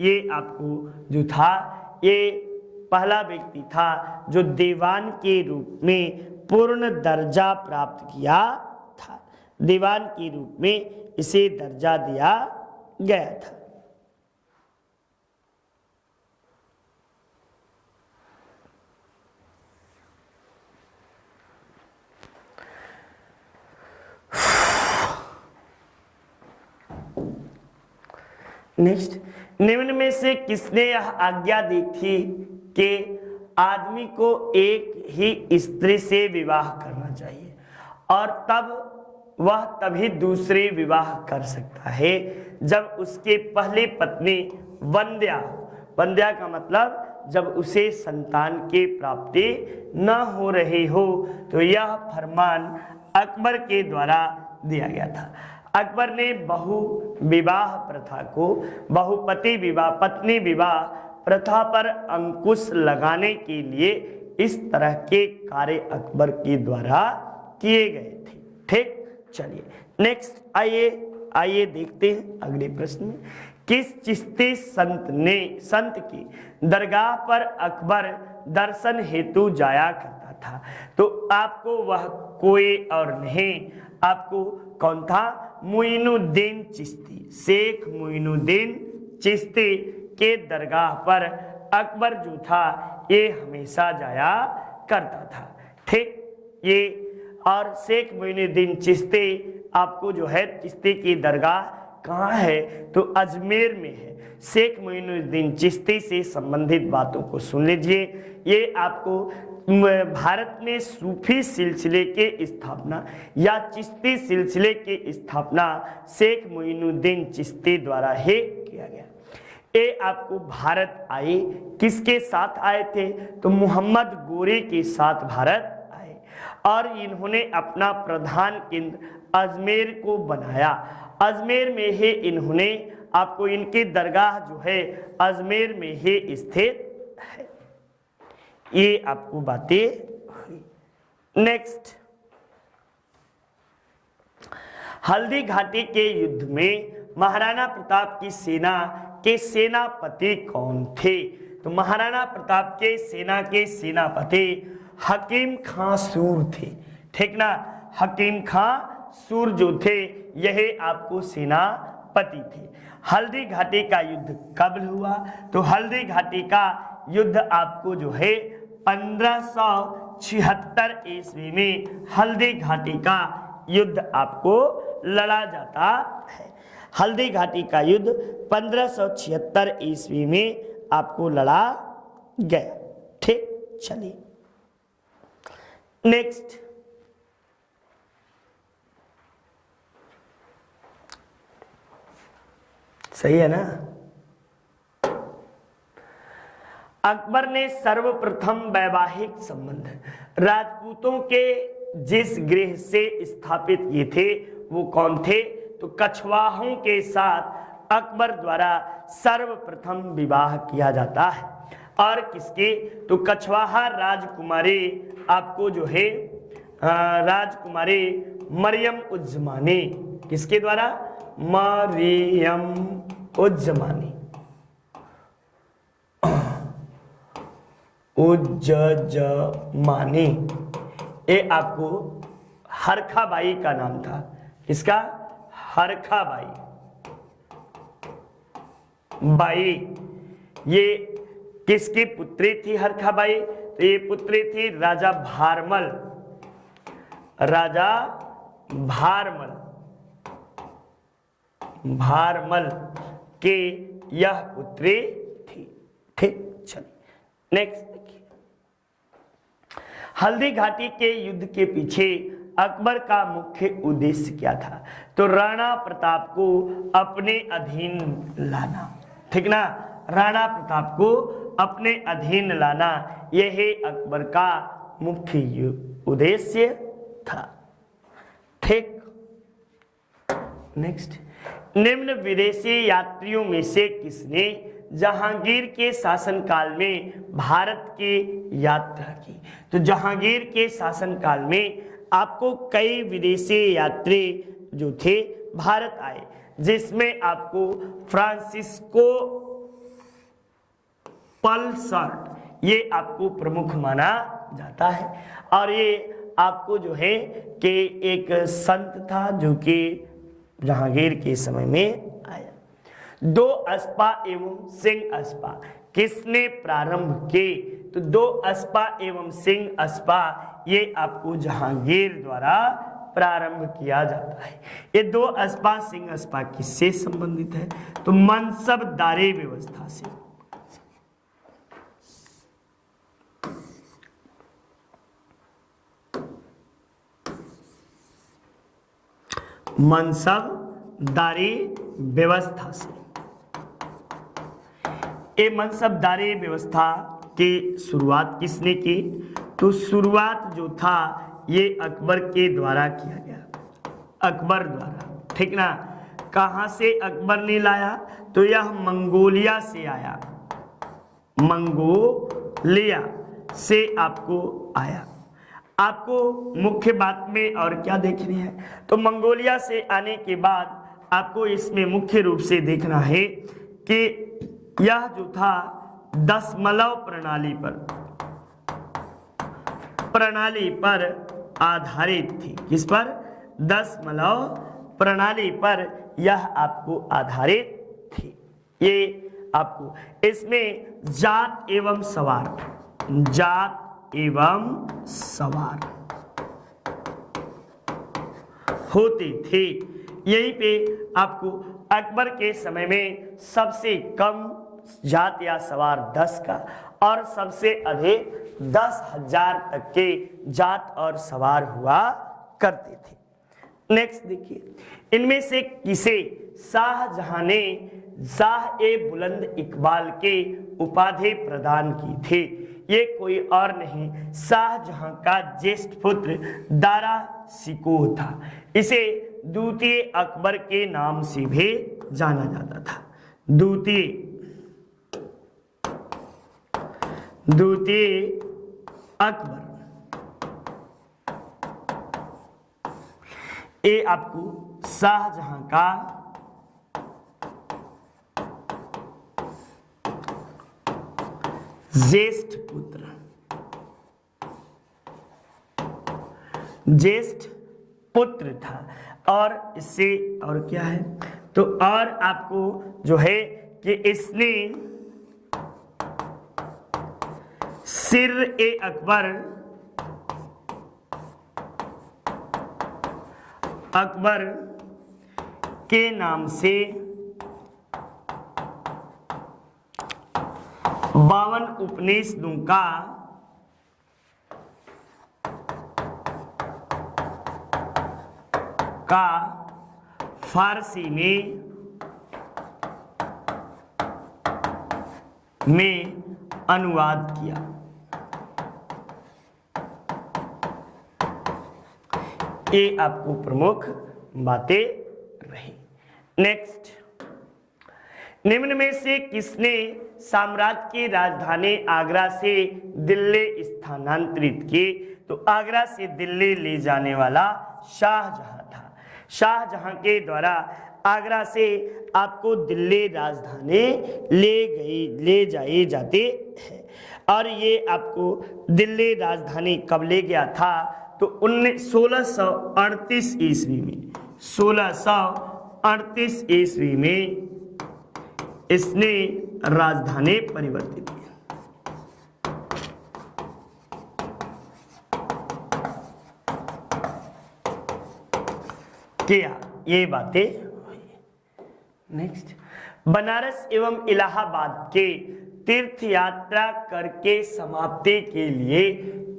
ये आपको जो था ये पहला व्यक्ति था जो दीवान के रूप में पूर्ण दर्जा प्राप्त किया था। दीवान के रूप में इसे दर्जा दिया गया था। नेक्स्ट, निम्न में से किसने यह आज्ञा दी थी कि आदमी को एक ही स्त्री से विवाह करना चाहिए और तब वह तभी दूसरे विवाह कर सकता है जब उसके पहले पत्नी वंध्या हो? वंध्या का मतलब जब उसे संतान की प्राप्ति न हो रही हो। तो यह फरमान अकबर के द्वारा दिया गया था। अकबर ने बहु विवाह प्रथा को, बहुपति विवाह, पत्नी विवाह प्रथा पर अंकुश लगाने के लिए इस तरह के कार्य अकबर के द्वारा किए गए थे। ठीक, चलिए नेक्स्ट आइए देखते हैं अगले प्रश्न में। किस चिश्ती संत की दरगाह पर अकबर दर्शन हेतु जाया करता था? तो आपको वह कोई और नहीं, आपको कौन था? मुइनुद्दीन चिश्ती, शेख मुइनुद्दीन चिश्ती के दरगाह पर अकबर जो था ये हमेशा जाया करता था। ठीक, ये और शेख मुइनुद्दीन चिश्ती आपको जो है चिश्ती की दरगाह कहाँ है? तो अजमेर में है। शेख मुइनुद्दीन चिश्ती से संबंधित बातों को सुन लीजिए। ये आपको भारत में सूफी सिलसिले के स्थापना या चिश्ती सिलसिले की स्थापना शेख मुइनुद्दीन चिश्ती द्वारा ही किया गया। ये आपको भारत आए, किसके साथ आए थे? तो मोहम्मद गोरी के साथ भारत आए और इन्होंने अपना प्रधान केंद्र अजमेर को बनाया। अजमेर में ही इन्होंने आपको इनकी दरगाह जो है अजमेर में ही स्थित है। ये आपको बातें हुई। नेक्स्ट, हल्दी घाटी के युद्ध में महाराणा प्रताप की सेना के सेनापति कौन थे? तो महाराणा प्रताप के सेना के सेनापति हकीम खां सूर थे। ठीक ना, हकीम खां सूर जो थे यही आपको सेनापति पति थे। हल्दी घाटी का युद्ध कब हुआ? तो हल्दी घाटी का युद्ध आपको जो है 1576 ईस्वी में हल्दी घाटी का युद्ध आपको लड़ा जाता है। हल्दी घाटी का युद्ध 1576 ईस्वी में आपको लड़ा गया। ठीक, चलिए नेक्स्ट। सही है ना? अकबर ने सर्वप्रथम वैवाहिक संबंध राजपूतों के जिस गृह से स्थापित किए थे वो कौन थे? तो कछवाहों के साथ अकबर द्वारा सर्वप्रथम विवाह किया जाता है। और किसके? तो कछवाहा राजकुमारी आपको जो है राजकुमारी मरियम उज़्ज़मानी, किसके द्वारा? मरियम उज़्ज़मानी, उज़्ज़मानी, ये आपको हरखा बाई का नाम था। किसका? हरखा बाई। ये किसकी पुत्री थी हरखा बाई? तो ये पुत्री थी राजा भारमल, राजा भारमल के यह पुत्री थी। ठीक, चलिए नेक्स्ट देखिए। हल्दी घाटी के युद्ध के पीछे अकबर का मुख्य उद्देश्य क्या था? तो राणा प्रताप को अपने अधीन लाना। ठीक ना? राणा प्रताप को अपने अधीन लाना, यह अकबर का मुख्य उद्देश्य था। ठीक, नेक्स्ट। निम्न विदेशी यात्रियों में से किसने जहांगीर के शासनकाल में भारत की यात्रा की? तो जहांगीर के शासनकाल में आपको कई विदेशी यात्री जो थे भारत आए, जिसमें आपको फ्रांसिस्को पल्सर्ट ये आपको प्रमुख माना जाता है। और ये आपको जो है कि एक संत था जो कि जहांगीर के समय में आया। दो अस्पा एवं सिंह अस्पा किसने प्रारंभ किए? तो दो अस्पा एवं सिंह अस्पा ये आपको जहांगीर द्वारा प्रारंभ किया जाता है। ये दो अस्पा सिंह अस्पा किससे संबंधित है? तो मनसबदारी व्यवस्था से। मनसबदारी व्यवस्था से। ये मनसबदारी व्यवस्था की शुरुआत किसने की? तो शुरुआत जो था ये अकबर के द्वारा किया गया, अकबर द्वारा। ठीक ना? कहां से अकबर ने लाया? तो यह मंगोलिया से आया, मंगोलिया से आपको आया। आपको मुख्य बात में और क्या देखनी है? तो मंगोलिया से आने के बाद आपको इसमें मुख्य रूप से देखना है कि यह जो था दशमलव प्रणाली पर आधारित थी। किस पर? दशमलव प्रणाली पर यह आपको आधारित थी। ये आपको इसमें जात एवं सवार, जात एवं सवार होते थे। यहीं पे आपको अकबर के समय में सबसे कम जात या सवार 10 का और सबसे अधिक 10,000 तक के जात और सवार हुआ करते थे। नेक्स्ट देखिए, इनमें से किसे शाहजहां ने शाह ए बुलंद इकबाल के उपाधि प्रदान की थी? ये कोई और नहीं, शाहजहां का ज्येष्ठ पुत्र दारा शिकोह था। इसे द्वितीय अकबर के नाम से भी जाना जाता था। द्वितीय अकबर, ये आपको शाहजहां का ज्येष्ठ पुत्र था। और इससे और क्या है? तो और आपको जो है कि इसने सिर-ए-अकबर के नाम से 52 उपनिषदों का फारसी में अनुवाद किया। ये आपको प्रमुख बातें रही। नेक्स्ट, निम्न में से किसने साम्राज्य की राजधानी आगरा से दिल्ली स्थानांतरित की? तो आगरा से दिल्ली ले जाने वाला शाहजहां था। शाहजहां के द्वारा आगरा से आपको दिल्ली राजधानी ले जाए जाते हैं। और ये आपको दिल्ली राजधानी कब ले गया था? तो 1638 ईस्वी में, 1638 ईस्वी में इसने राजधानी परिवर्तित किया। ये बातें। नेक्स्ट, बनारस एवं इलाहाबाद के तीर्थ यात्रा करके समाप्ति के लिए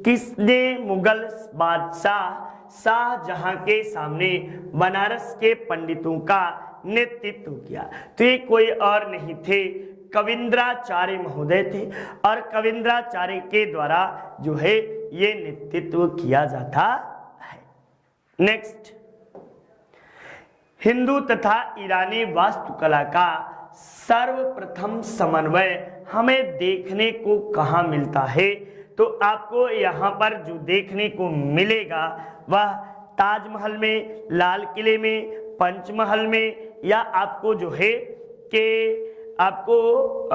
किसने मुगल बादशाह शाहजहां के सामने बनारस के पंडितों का नेतृत्व किया? तो ये कोई और नहीं थे, कविंद्राचार्य महोदय थे। और कविंद्राचार्य के द्वारा जो है ये नेतृत्व किया जाता है। नेक्स्ट, हिंदू तथा ईरानी वास्तुकला का सर्वप्रथम समन्वय हमें देखने को कहाँ मिलता है? तो आपको यहाँ पर जो देखने को मिलेगा वह ताजमहल में, लाल किले में, पंचमहल में, या आपको जो है कि आपको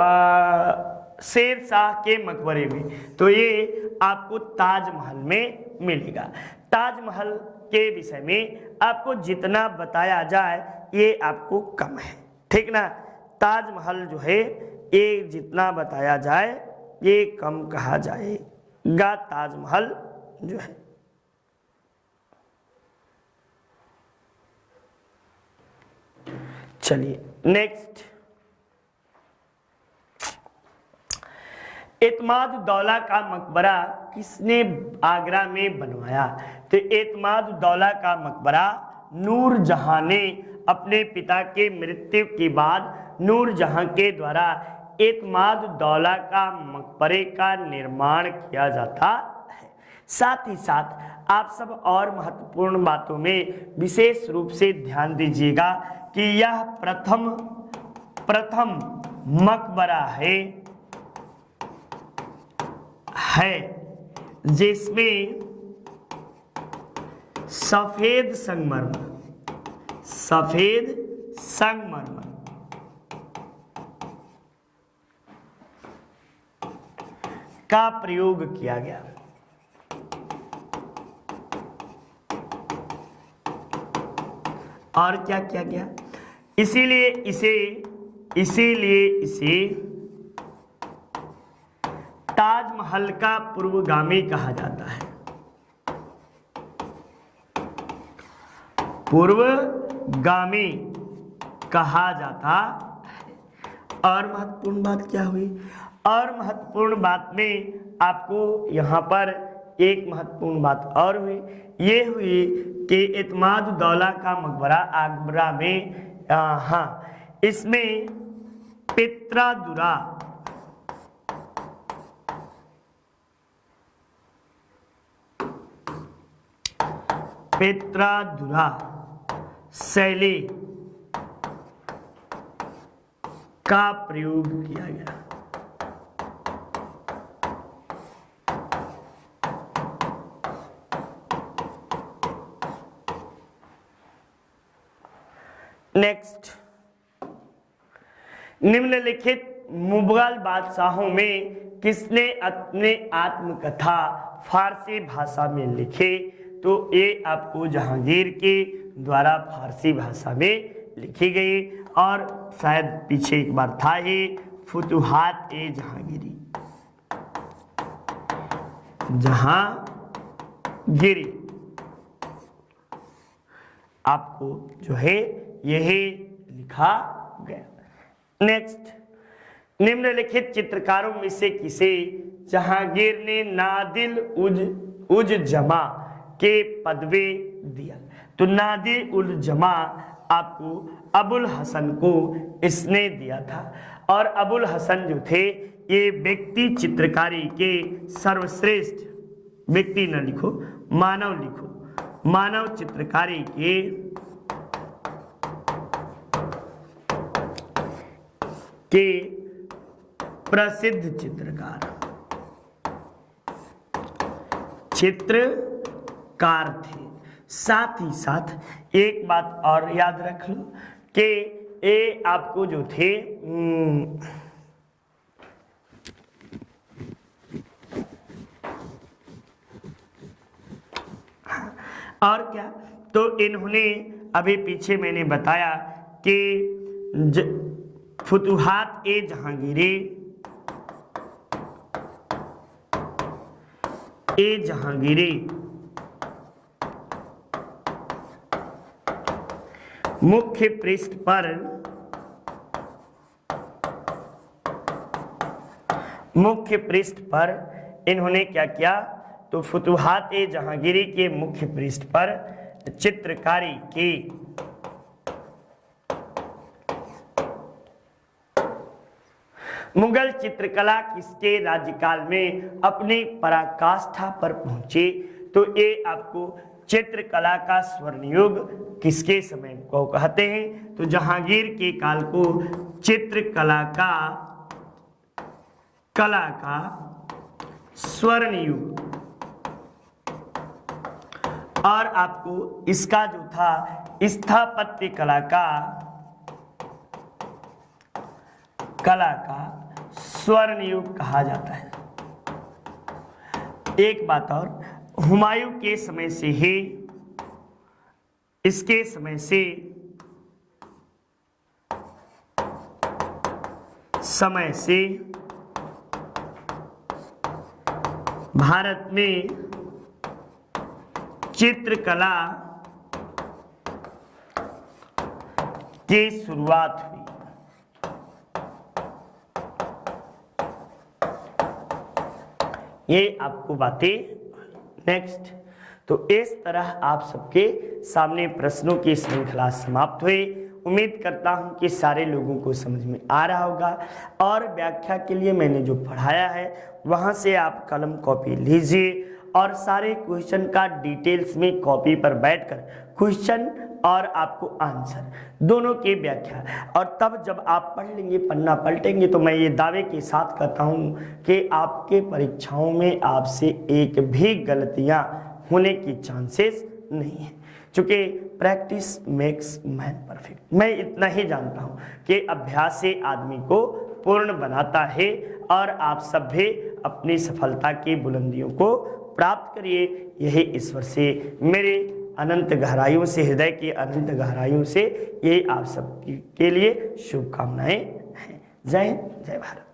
शेर शाह के मकबरे में। तो ये आपको ताजमहल में मिलेगा। ताजमहल के विषय में आपको जितना बताया जाए ये आपको कम है, ठीक ना। ताजमहल जो है ये जितना बताया जाए ये कम कहा जाएगा। ताजमहल जो है चलिए नेक्स्ट, एतमाद-उद-दौला का मकबरा किसने आगरा में बनवाया? तो एतमाद-उद-दौला का मकबरा नूरजहां ने अपने पिता के मृत्यु के बाद नूरजहां के द्वारा एतमाद-उद-दौला का मकबरे का निर्माण किया जाता है। साथ ही साथ आप सब और महत्वपूर्ण बातों में विशेष रूप से ध्यान दीजिएगा कि यह प्रथम मकबरा है जिसमें सफेद संगमरमर का प्रयोग किया गया। और क्या किया गया? इसीलिए इसे ताजमहल का पूर्वगामी कहा जाता है। पूर्वगामी कहा जाता है। और महत्वपूर्ण बात क्या हुई? और महत्वपूर्ण बात में आपको यहाँ पर एक महत्वपूर्ण बात और हुई, ये हुई कि एतमाद-उद-दौला का मकबरा आगरा में इसमें पेत्रादुरा शैली का प्रयोग किया गया। नेक्स्ट, निम्नलिखित मुगल बादशाहों में किसने अपने आत्मकथा फारसी भाषा में लिखे? तो ये आपको जहांगीर के द्वारा फारसी भाषा में लिखी गई और शायद पीछे एक बार था ही फुतुहात ए जहांगीरी, जहांगीरी आपको जो है यही लिखा गया। नेक्स्ट, निम्नलिखित चित्रकारों में से किसे जहांगीर ने नादिल उज जमा के पदवे दिया? तो नादिल उल जमा आपको अबुल हसन को इसने दिया था। और अबुल हसन जो थे ये व्यक्ति चित्रकारी के सर्वश्रेष्ठ, व्यक्ति न लिखो मानव लिखो, मानव चित्रकारी के प्रसिद्ध चित्रकार थे। साथ ही साथ एक बात और याद रख लो कि ये आपको जो थे और क्या, तो इन्होंने अभी पीछे मैंने बताया कि फुतुहात ए जहांगीरी, मुख्य पृष्ठ पर इन्होंने क्या किया? तो फुतुहात ए जहांगीरी के मुख्य पृष्ठ पर चित्रकारी की मुगल चित्रकला किसके राज्यकाल में अपनी पराकाष्ठा पर पहुंची? तो ये आपको चित्रकला का स्वर्ण युग किसके समय को कहते हैं? तो जहांगीर के काल को चित्रकला का स्वर्ण युग। और आपको इसका जो था स्थापत्य कला का स्वर्ण युग कहा जाता है। एक बात और, हुमायूं के समय से ही इसके समय से भारत में चित्रकला की शुरुआत हुई। ये आपको बातें। नेक्स्ट, तो इस तरह आप सबके सामने प्रश्नों की श्रृंखला समाप्त हुई। उम्मीद करता हूं कि सारे लोगों को समझ में आ रहा होगा। और व्याख्या के लिए मैंने जो पढ़ाया है वहां से आप कलम कॉपी लीजिए और सारे क्वेश्चन का डिटेल्स में कॉपी पर बैठकर क्वेश्चन और आपको आंसर दोनों की व्याख्या, और तब जब आप पढ़ लेंगे, पन्ना पलटेंगे, तो मैं ये दावे के साथ कहता हूँ कि आपके परीक्षाओं में आपसे एक भी गलतियाँ होने की चांसेस नहीं है, क्योंकि प्रैक्टिस मेक्स मैन परफेक्ट। मैं इतना ही जानता हूँ कि अभ्यास से आदमी को पूर्ण बनाता है। और आप सब भी अपनी सफलता की बुलंदियों को प्राप्त करिए। यही ईश्वर से मेरे अनंत गहराइयों से, हृदय की अनंत गहराइयों से ये आप सब के लिए शुभकामनाएं हैं। जय हिंद, जय भारत।